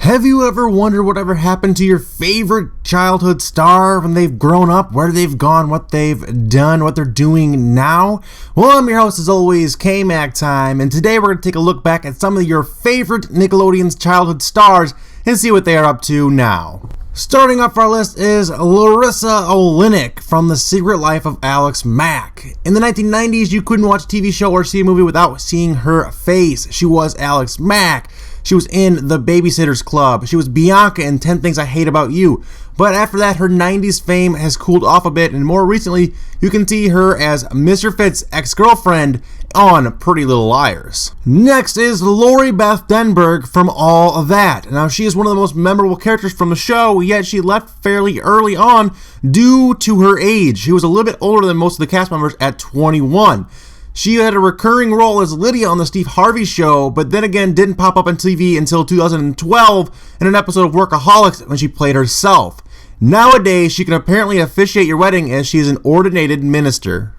Have you ever wondered whatever happened to your favorite childhood star when they've grown up, where they've gone, what they've done, what they're doing now? Well, I'm your host as always, K-Mac Time, and today we're going to take a look back at some of your favorite Nickelodeon's childhood stars and see what they are up to now. Starting off our list is Larissa Olynyk from The Secret Life of Alex Mack. In the 1990s, you couldn't watch a TV show or see a movie without seeing her face. She was Alex Mack. She was in The Babysitter's Club. She was Bianca in 10 Things I Hate About You. But after that, her 90s fame has cooled off a bit, and more recently, you can see her as Mr. Fitt's ex-girlfriend on Pretty Little Liars. Next is Lori Beth Denberg from All of That. Now, she is one of the most memorable characters from the show, yet she left fairly early on due to her age. She was a little bit older than most of the cast members at 21. She had a recurring role as Lydia on the Steve Harvey Show, but then again didn't pop up on TV until 2012 in an episode of Workaholics when she played herself. Nowadays, she can apparently officiate your wedding as she is an ordinated minister.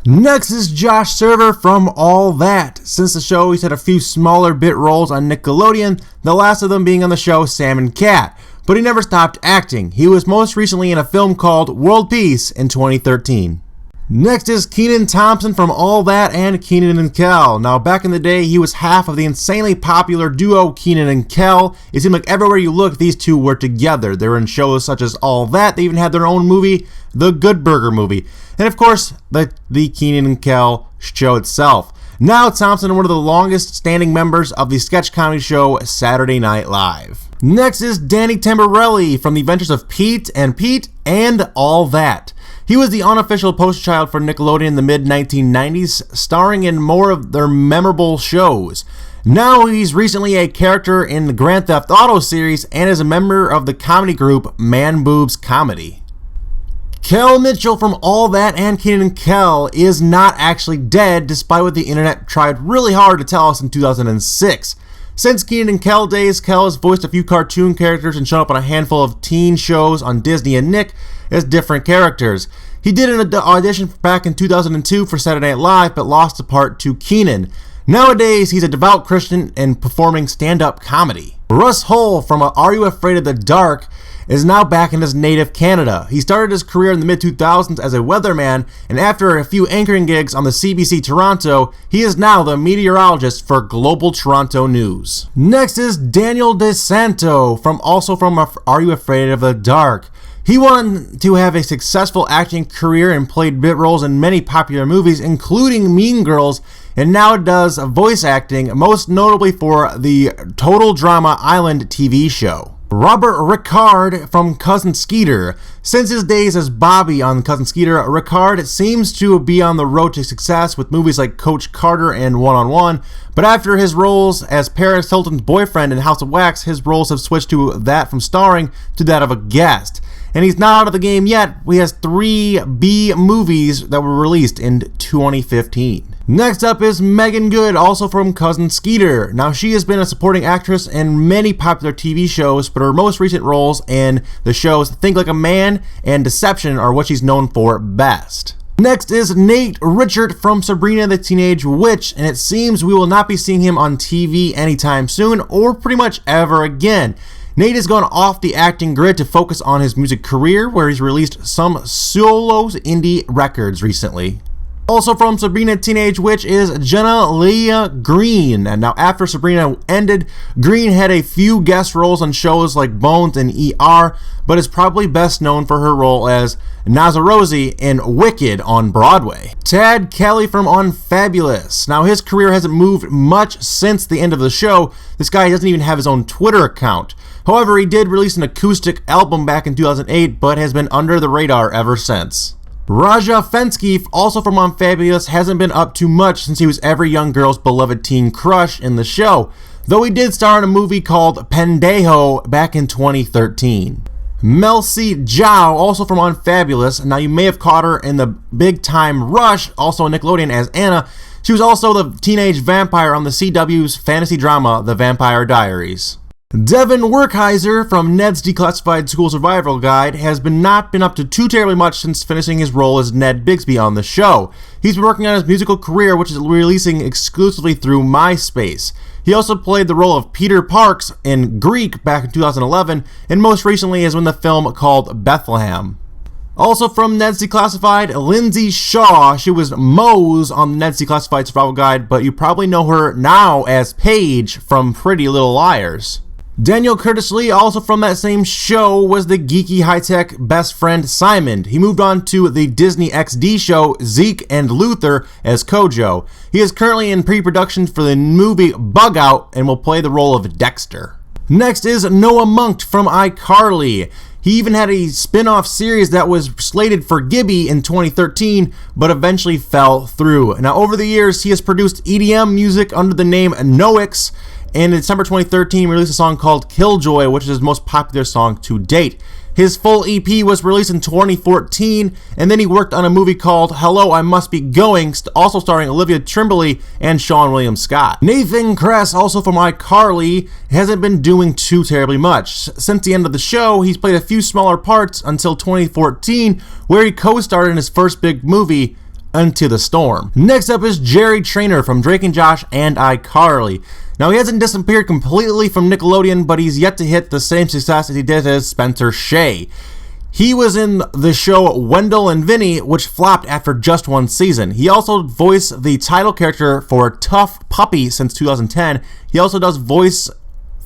Next is Josh Server from All That. Since the show, he's had a few smaller bit roles on Nickelodeon, the last of them being on the show Sam and Cat, but he never stopped acting. He was most recently in a film called World Peace in 2013. Next is Kenan Thompson from All That and Kenan Kel. Now, back in the day, he was half of the insanely popular duo Kenan and Kel. It seemed like everywhere you looked, these two were together. They were in shows such as All That. They even had their own movie, The Good Burger Movie. And of course, the Kenan and Kel show itself. Now, Thompson is one of the longest standing members of the sketch comedy show Saturday Night Live. Next is Danny Tamborelli from The Adventures of Pete and All That. He was the unofficial poster child for Nickelodeon in the mid-1990s, starring in more of their memorable shows. Now he's recently a character in the Grand Theft Auto series and is a member of the comedy group Man Boobs Comedy. Kel Mitchell from All That and Kenan Kel is not actually dead, despite what the internet tried really hard to tell us in 2006. Since Kenan and Kel days, Kel has voiced a few cartoon characters and shown up on a handful of teen shows on Disney and Nick as different characters. He did an audition back in 2002 for Saturday Night Live, but lost the part to Kenan. Nowadays, he's a devout Christian and performing stand-up comedy. Rus Whole from Are You Afraid of the Dark is now back in his native Canada. He started his career in the mid-2000s as a weatherman, and after a few anchoring gigs on the CBC Toronto, he is now the meteorologist for Global Toronto News. Next is Daniel DeSanto from Are You Afraid of the Dark. He wanted to have a successful acting career and played bit roles in many popular movies, including Mean Girls, and now does voice acting, most notably for the Total Drama Island TV show. Robert Ricard from Cousin Skeeter. Since his days as Bobby on Cousin Skeeter, Ricard seems to be on the road to success with movies like Coach Carter and One-on-One, but after his roles as Paris Hilton's boyfriend in House of Wax, his roles have switched to that from starring to that of a guest. And he's not out of the game yet. He has 3 B movies that were released in 2015. Next up is Megan Good, also from Cousin Skeeter. Now, she has been a supporting actress in many popular TV shows, but her most recent roles in the shows Think Like a Man and Deception are what she's known for best. Next is Nate Richard from Sabrina the Teenage Witch, and it seems we will not be seeing him on TV anytime soon, or pretty much ever again. Nate has gone off the acting grid to focus on his music career, where he's released some solo indie records recently. Also from Sabrina Teenage Witch is Jenna Lea Green. And now after Sabrina ended, Green had a few guest roles on shows like Bones and ER, but is probably best known for her role as Nazarosi in Wicked on Broadway. Tad Kelly from Unfabulous. Now his career hasn't moved much since the end of the show. This guy doesn't even have his own Twitter account. However, he did release an acoustic album back in 2008, but has been under the radar ever since. Raja Fensky, also from Unfabulous, hasn't been up to much since he was every young girl's beloved teen crush in the show, though he did star in a movie called Pendejo back in 2013. Mel C Chow, also from Unfabulous. Now you may have caught her in the Big Time Rush, also on Nickelodeon, as Anna. She was also the teenage vampire on the CW's fantasy drama The Vampire Diaries. Devon Werkheiser from Ned's Declassified School Survival Guide has not been up to too terribly much since finishing his role as Ned Bigsby on the show. He's been working on his musical career, which is releasing exclusively through MySpace. He also played the role of Peter Parks in Greek back in 2011, and most recently is in the film called Bethlehem. Also from Ned's Declassified, Lindsey Shaw. She was Mose on the Ned's Declassified Survival Guide, but you probably know her now as Paige from Pretty Little Liars. Daniel Curtis Lee, also from that same show, was the geeky high-tech best friend Simon. He moved on to the Disney XD show Zeke and Luther as Kojo. He is currently in pre-production for the movie Bug Out and will play the role of Dexter. Next is Noah Munck from iCarly. He even had a spin-off series that was slated for Gibby in 2013, but eventually fell through. Now, over the years, he has produced EDM music under the name Noix, and in December 2013 released a song called Killjoy, which is his most popular song to date. His full EP was released in 2014, and then he worked on a movie called Hello, I Must Be Going, also starring Olivia Trimbley and Sean William Scott. Nathan Kress, also from iCarly, hasn't been doing too terribly much. Since the end of the show, he's played a few smaller parts until 2014, where he co-starred in his first big movie, Into the Storm. Next up is Jerry Trainor from Drake and Josh and iCarly. Now, he hasn't disappeared completely from Nickelodeon, but he's yet to hit the same success as he did as Spencer Shea. He was in the show Wendell and Vinny, which flopped after just one season. He also voiced the title character for Tough Puppy since 2010. He also does voice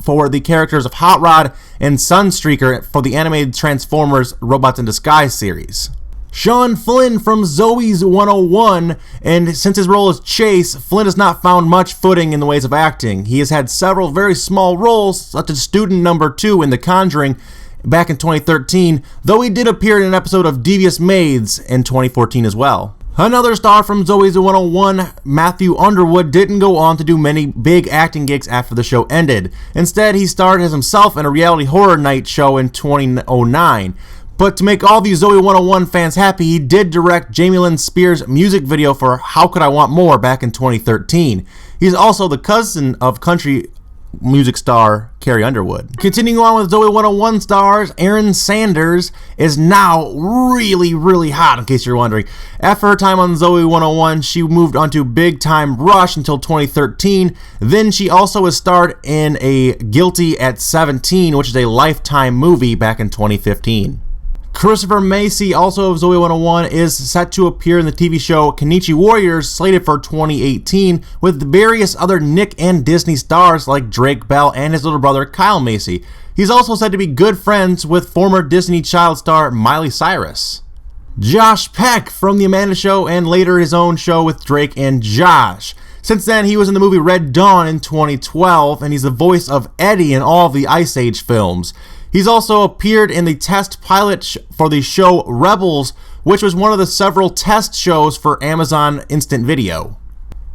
for the characters of Hot Rod and Sunstreaker for the animated Transformers Robots in Disguise series. Sean Flynn from Zoe's 101, and since his role as Chase, Flynn has not found much footing in the ways of acting. He has had several very small roles, such as student number 2 in The Conjuring back in 2013, though he did appear in an episode of Devious Maids in 2014 as well. Another star from Zoe's 101, Matthew Underwood, didn't go on to do many big acting gigs after the show ended. Instead, he starred as himself in a reality horror night show in 2009. But to make all these Zoe 101 fans happy, he did direct Jamie Lynn Spears' music video for How Could I Want More back in 2013. He's also the cousin of country music star Carrie Underwood. Continuing on with Zoe 101 stars, Erin Sanders is now really hot, in case you're wondering. After her time on Zoe 101, she moved on to Big Time Rush until 2013. Then she also has starred in a Guilty at 17, which is a Lifetime movie back in 2015. Christopher Macy, also of Zoe 101, is set to appear in the TV show Kenichi Warriors, slated for 2018, with various other Nick and Disney stars like Drake Bell and his little brother Kyle Macy. He's also said to be good friends with former Disney child star Miley Cyrus. Josh Peck from The Amanda Show and later his own show with Drake and Josh. Since then, he was in the movie Red Dawn in 2012, and he's the voice of Eddie in all of the Ice Age films. He's also appeared in the test pilot for the show Rebels, which was one of the several test shows for Amazon Instant Video.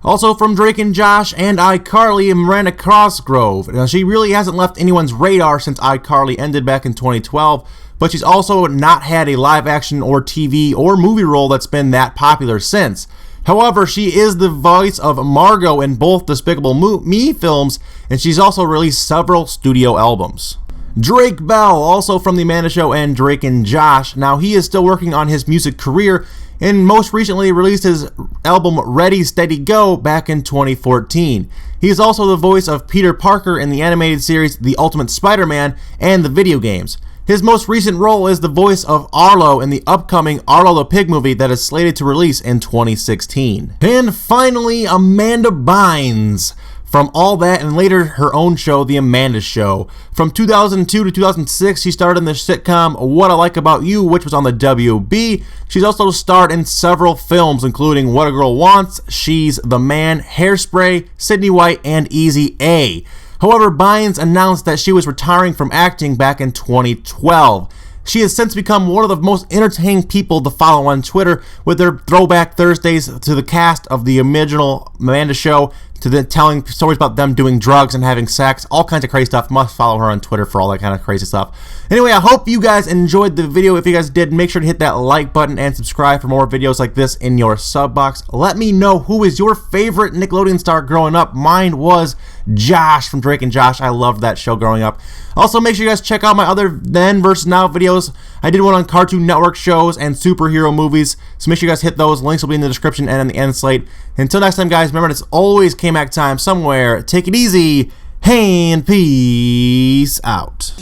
Also from Drake and Josh and iCarly, Miranda Cosgrove. Now, she really hasn't left anyone's radar since iCarly ended back in 2012, but she's also not had a live action or TV or movie role that's been that popular since. However, she is the voice of Margot in both Despicable Me films, and she's also released several studio albums. Drake Bell, also from The Amanda Show and Drake and Josh. Now, he is still working on his music career and most recently released his album Ready, Steady, Go back in 2014. He is also the voice of Peter Parker in the animated series The Ultimate Spider-Man and the video games. His most recent role is the voice of Arlo in the upcoming Arlo the Pig movie that is slated to release in 2016. And finally, Amanda Bynes. From All That and later her own show, The Amanda Show. From 2002 to 2006, she starred in the sitcom What I Like About You, which was on the WB. She's also starred in several films, including What a Girl Wants, She's the Man, Hairspray, Sydney White, and Easy A. However, Bynes announced that she was retiring from acting back in 2012. She has since become one of the most entertaining people to follow on Twitter with their Throwback Thursdays to the cast of the original Amanda Show, to the telling stories about them doing drugs and having sex, all kinds of crazy stuff. Must follow her on Twitter for all that kind of crazy stuff. Anyway, I hope you guys enjoyed the video. If you guys did, make sure to hit that like button and subscribe for more videos like this in your sub box. Let me know who is your favorite Nickelodeon star growing up. Mine was Josh from Drake and Josh. I loved that show growing up. Also, make sure you guys check out my other Then versus Now videos. I did one on Cartoon Network shows and superhero movies, so make sure you guys hit those. Links will be in the description and on the end slate. Until next time, guys, remember it's always K-Mac time somewhere. Take it easy, and peace out.